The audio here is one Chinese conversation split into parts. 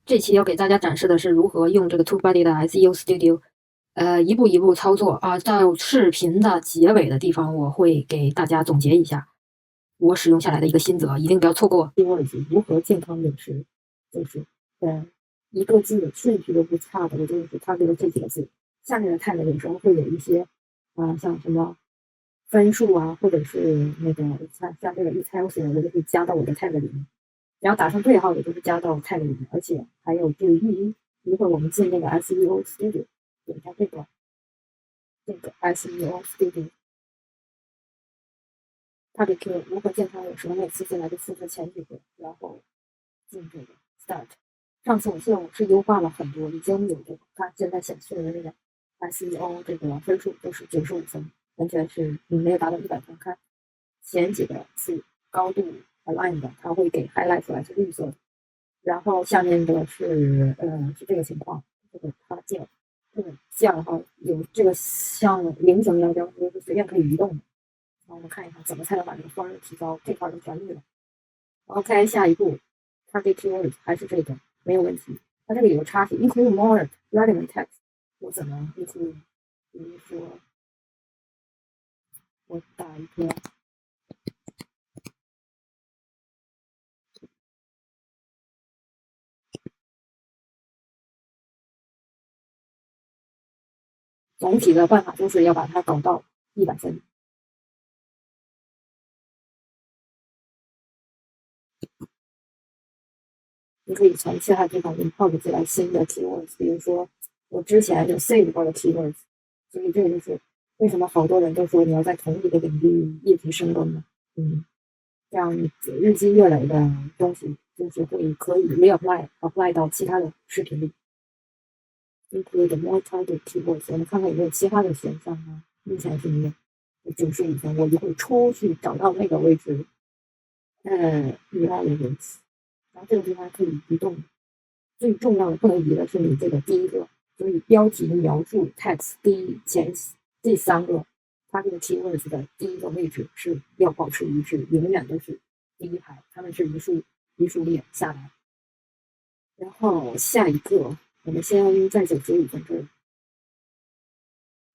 这期要给大家展示的是如何用这个 TubeBuddy 的 SEO Studio，一步一步操作啊。到视频的结尾的地方，我会给大家总结一下我使用下来的一个心得，一定不要错过。Keywords 如何健康饮食，就是一个字顺序都不差的，我就是它这个这几个字。下面的 tag 有时候会有一些像什么分数啊，或者是那个像这个Excelsior，我就会加到我的 tag 里面。然后打上对号，也就是加到 tag 里面，而且还有注意，一会儿我们进那个 SEO Studio，点一下这个SEO Studio，它给 Q 如何健康有时候每次进来就复制前几个，然后进这个 Start。上次我是优化了很多，已经有这个，它现在显示的那个 SEO 这个分数都是95分，完全是你没有达到100分。看前几个字高度 align 的，它会给 highlight 出来是绿色的。然后下面的是是这个情况，这个插件，这样的话有这个像菱形腰标，就是随便可以移动的。然后我们看一下怎么才能把这个分提高，这块都全绿了。OK， 下一步 target keywords 还是这个没有问题。它这里有个插题 include more relevant text， 我怎么 include？比如说我打一个。总体的办法就是要把它搞到100分。你可以从其他地方引进来新的 keywords， 比如说我之前就 save 过的 keywords， 所以这个就是为什么好多人都说你要在同一个领域一直深耕呢？这样日积月累的东西就是可以 apply 到其他的视频里。include more target keywords， 我们看看有没有其他的选项呢？目前是没有，95分，我一会出去找到那个位置，relevance， 然后这个地方可以移动。最重要的不能移的是你这个第一个，所以标题描述 text 这三个，它这个 keywords 的第一个位置是要保持一致，永远都是第一排，它们是一数列下来。然后下一个，我们先在95分这儿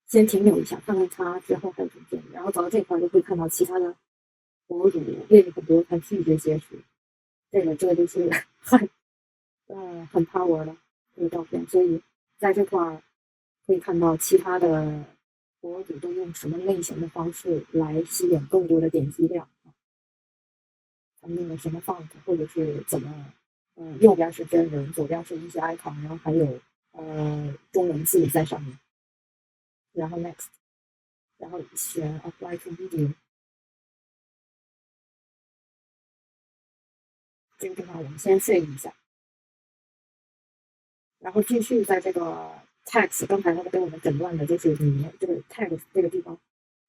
先停留一下，看看它之后还有什么建议。然后走到这块就会看到其他的博主列举很多很细节解释，这个就是很 power 的这个照片，所以在这块可以看到其他的博主都用什么类型的方式来吸引更多的点击量，他们用了什么 font， 或者是怎么，右边是真人，左边是一些 icon， 然后还有中文字在上面，然后 next， 然后选 apply to video， 这个地方我们先 save 一下。然后继续在这个 tags， 刚才那个被我们诊断的就是你这个 tags 这个地方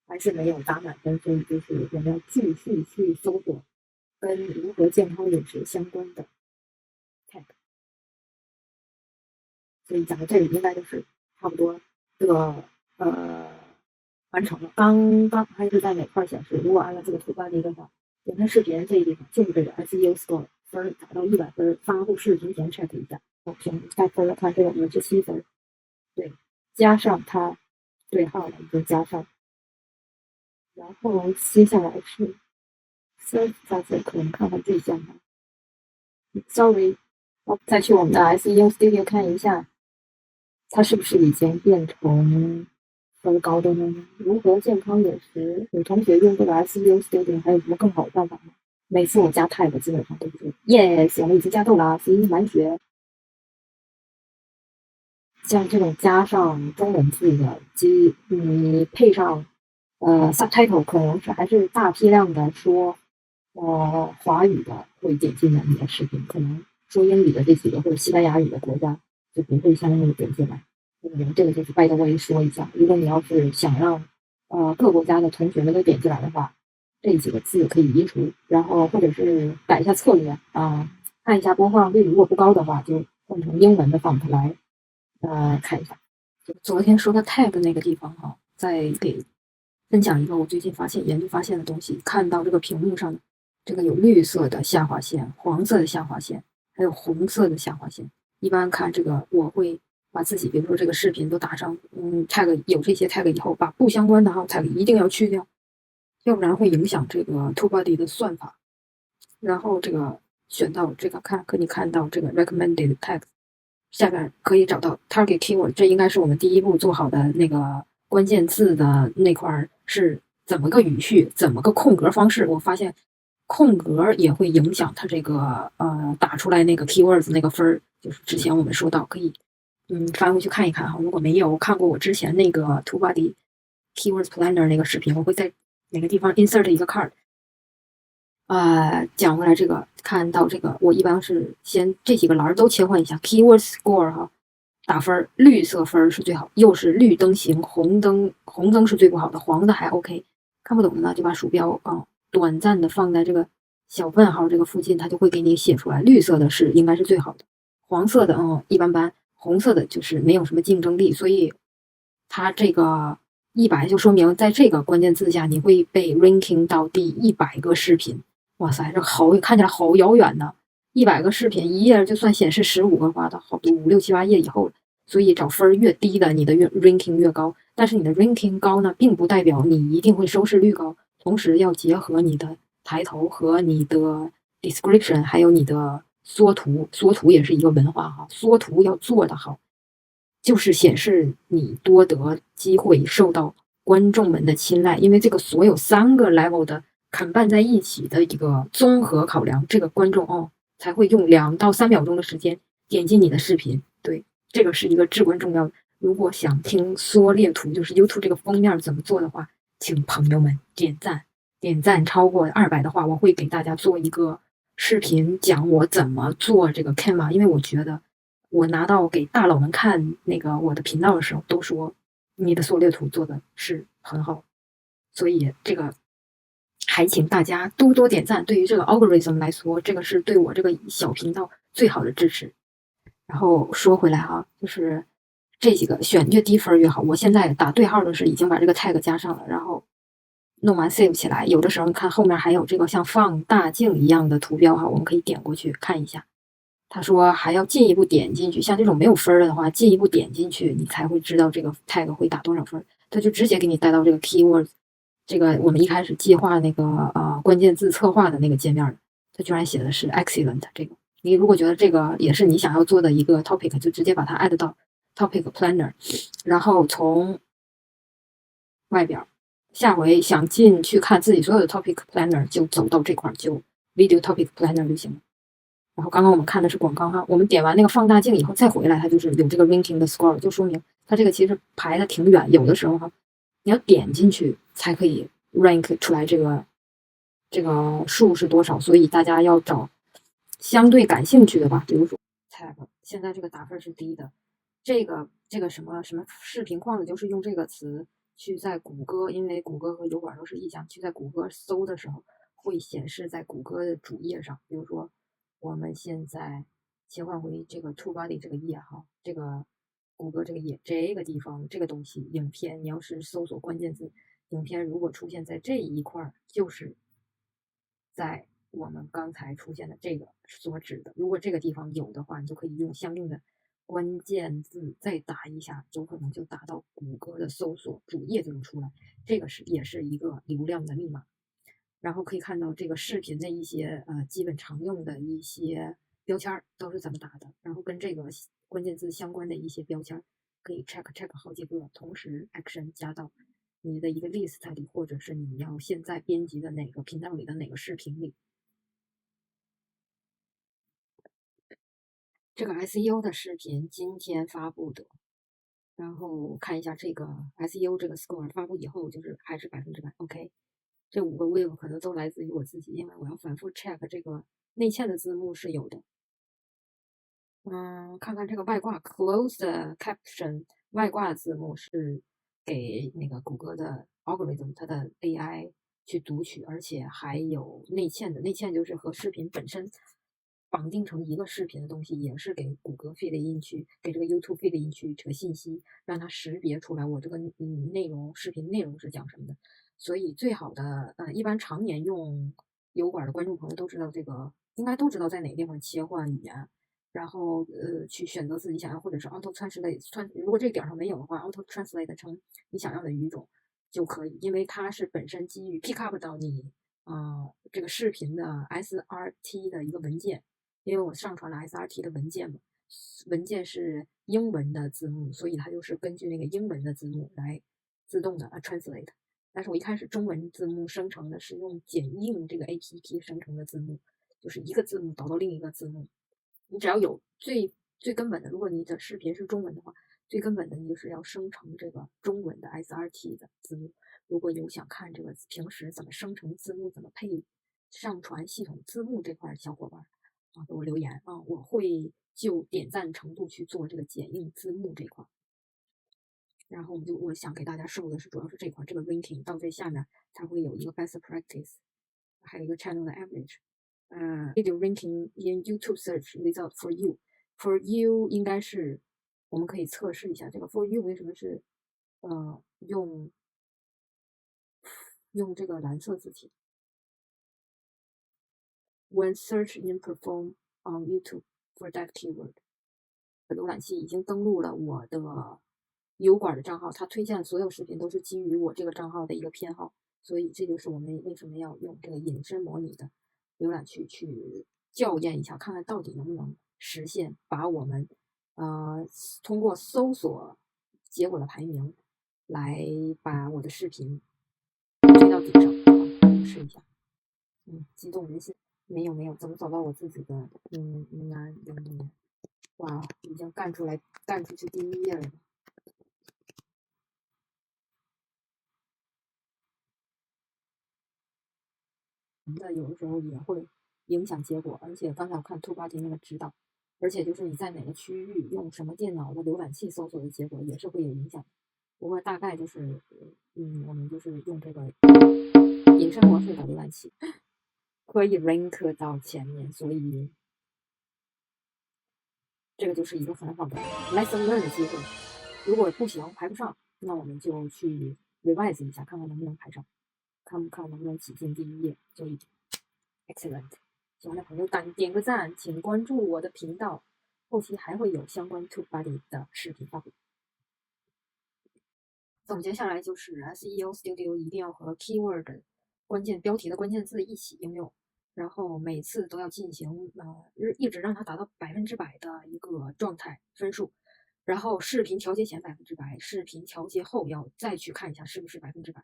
还是没有打满分，所以就是我们要继续去搜索跟如何健康饮食相关的 tag。所以讲到这里应该就是差不多这个完成了。刚刚还是在哪块显示？如果按照这个图标的话，点开视频这一地方就是这个 SEO score 分达到100分，发布视频前 check 一下。评带分了，看这个57分，对，加上它对号了，已经加上。然后接下来是 search 下去，可能看看这项吧。稍微再去我们的 SEO Studio 看一下，它是不是已经变成分高的呢？如何健康饮食？有同学用这个 SEO Studio 还有什么更好的办法吗？每次我加 tag 基本上都是 yes， 我们已经加够了，C 满血。像这种加上中文字的，你配上subtitle， 可能是还是大批量的说华语的会点进来你的视频，可能说英语的这几个或者西班牙语的国家就不会相应的点进来。这个就是 by the way 说一下，如果你要是想让各国家的同学们都点进来的话，这几个字可以移除，然后或者是改一下策略看一下播放率，如果不高的话，就换成英文的 font 来看一下。昨天说的 tag 那个地方再给分享一个我最近研究发现的东西。看到这个屏幕上这个有绿色的下划线、黄色的下划线，还有红色的下划线。一般看这个，我会把自己，比如说这个视频都打上tag， 有这些 tag 以后，把不相关的tag 一定要去掉，要不然会影响这个 TubeBuddy 的算法。然后这个选到这个可以看到这个 recommended tag， 下边可以找到 target keyword， 这应该是我们第一步做好的那个关键字的那块是怎么个语序，怎么个空格方式。我发现空格也会影响它这个打出来那个 keywords 那个分，就是之前我们说到可以翻回去看一看哈。如果没有看过我之前那个 TubeBuddy Keywords Planner 那个视频，我会在哪个地方 insert 一个 card。讲回来这个，看到这个，我一般是先这几个栏都切换一下 keyword score 哈，打分，绿色分是最好，又是绿灯型，红灯是最不好的，黄的还 OK。看不懂的呢，就把鼠标短暂的放在这个小问号这个附近，它就会给你写出来，绿色的是应该是最好的，黄色的一般般，红色的就是没有什么竞争力，所以它这个100就说明在这个关键字下你会被 ranking 到第100个视频。哇塞，这看起来好遥远呢！100个视频，一页就算显示15个话，到好多5、6、7、8页以后，所以找分越低的，你的ranking 越高。但是你的 ranking 高呢，并不代表你一定会收视率高，同时要结合你的抬头和你的 description， 还有你的缩图，缩图也是一个文化哈，缩图要做得好，就是显示你多得机会受到观众们的青睐，因为这个所有3个 level 的砍拌在一起的一个综合考量，这个观众才会用2到3秒钟的时间点进你的视频。对，这个是一个至关重要的。如果想听缩略图，就是 YouTube 这个封面怎么做的话，请朋友们点赞，点赞超过200的话，我会给大家做一个视频讲我怎么做这个 Canva， 因为我觉得我拿到给大佬们看那个我的频道的时候，都说你的缩略图做的是很好，所以这个还请大家多多点赞。对于这个 algorithm 来说，这个是对我这个小频道最好的支持。然后说回来哈，就是这几个选越低分越好。我现在打对号的是已经把这个 tag 加上了，然后弄完 save 起来。有的时候你看后面还有这个像放大镜一样的图标哈，我们可以点过去看一下。他说还要进一步点进去，像这种没有分的话，进一步点进去你才会知道这个 tag 会打多少分。他就直接给你带到这个 keyword， 这个我们一开始计划那个关键字策划的那个界面，他居然写的是 excellent 这个。你如果觉得这个也是你想要做的一个 topic， 就直接把它 add 到 topic planner， 然后从外边下回想进去看自己所有的 topic planner， 就走到这块就 video topic planner 就行了。然后刚刚我们看的是广告哈，我们点完那个放大镜以后再回来，它就是有这个 ranking 的 score， 就说明它这个其实排的挺远，有的时候哈，你要点进去才可以 rank 出来这个数是多少，所以大家要找相对感兴趣的吧，比如说 tag， 现在这个打分是低的，这个什么视频框子就是用这个词去在谷歌，因为谷歌和油管都是一家，去在谷歌搜的时候会显示在谷歌的主页上，比如说我们现在切换回这个 TubeBuddy 这个页哈，这个谷歌这个页这个地方这个东西影片，你要是搜索关键字，影片如果出现在这一块，就是在我们刚才出现的这个所指的，如果这个地方有的话，你就可以用相应的关键字再打一下，有可能就打到谷歌的搜索主页就能出来。这个也是一个流量的密码。然后可以看到这个视频的一些基本常用的一些标签都是怎么打的，然后跟这个关键字相关的一些标签可以 check 好几个，同时 action 加到你的一个 list 里，或者是你要现在编辑的哪个频道里的哪个视频里。这个 SEO 的视频今天发布的，然后看一下这个 SEO 这个 score 发布以后就是还是100%。OK， 这5个 wave 可能都来自于我自己，因为我要反复 check 这个内嵌的字幕是有的。看看这个外挂 closed caption 外挂字幕是给那个谷歌的 algorithm 它的 AI 去读取，而且还有内嵌的，内嵌就是和视频本身绑定成一个视频的东西，也是给谷歌 feed 进去，给这个 YouTube feed 进去这个信息，让它识别出来我这个视频内容是讲什么的。所以最好的一般常年用油管的观众朋友都知道这个，应该都知道在哪个地方切换语言。然后去选择自己想要，或者是 auto translate， 如果这个点上没有的话 ，auto translate 成你想要的语种就可以，因为它是本身基于 pick up 到你这个视频的 SRT 的一个文件，因为我上传了 SRT 的文件嘛，文件是英文的字幕，所以它就是根据那个英文的字幕来自动的translate。但是我一开始中文字幕生成的是用剪映这个 APP 生成的字幕，就是一个字幕导到另一个字幕。你只要有最根本的，如果你的视频是中文的话，最根本的你就是要生成这个中文的 SRT 的字幕。如果有想看这个平时怎么生成字幕、怎么配上传系统字幕这块的小伙伴给我留言我会就点赞程度去做这个剪映字幕这块。然后我想给大家授的是主要是这块，这个 ranking 到最下面它会有一个 best practice， 还有一个 channel 的 average。video ranking in YouTube search result for you。for you 应该是我们可以测试一下这个 for you 为什么是用这个蓝色字体。When search in perform on YouTube for that keyword， 浏览器已经登录了我的油管的账号，它推荐所有视频都是基于我这个账号的一个偏好，所以这就是我们为什么要用这个隐身模拟的浏览器去校验一下，看看到底能不能实现把我们通过搜索结果的排名来把我的视频推到顶上。试一下。激动人心。没有，怎么找到我自己的男人？哇，已经干出去第一页了。有的时候也会影响结果，而且刚才我看 TubeBuddy 那个指导，而且就是你在哪个区域用什么电脑的浏览器搜索的结果也是会有影响。不过大概就是我们就是用这个隐身模式的浏览器可以 rank 到前面，所以这个就是一个很好的 lesson learn 的机会。如果不行排不上，那我们就去 revise 一下，看看能不能排上，看能不能挤进第一页就已经 excellent。喜欢的朋友点个赞，请关注我的频道，后期还会有相关 TubeBuddy 的视频发布。总结下来就是 SEO Studio 一定要和 keyword 关键标题的关键字一起应用，然后每次都要进行一直让它达到100%的一个状态分数，然后视频调节前100%，视频调节后要再去看一下是不是100%。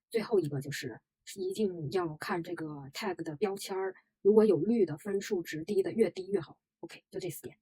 最后一个就是一定要看这个 tag 的标签，如果有绿的分数值低的越低越好。OK， 就这4点。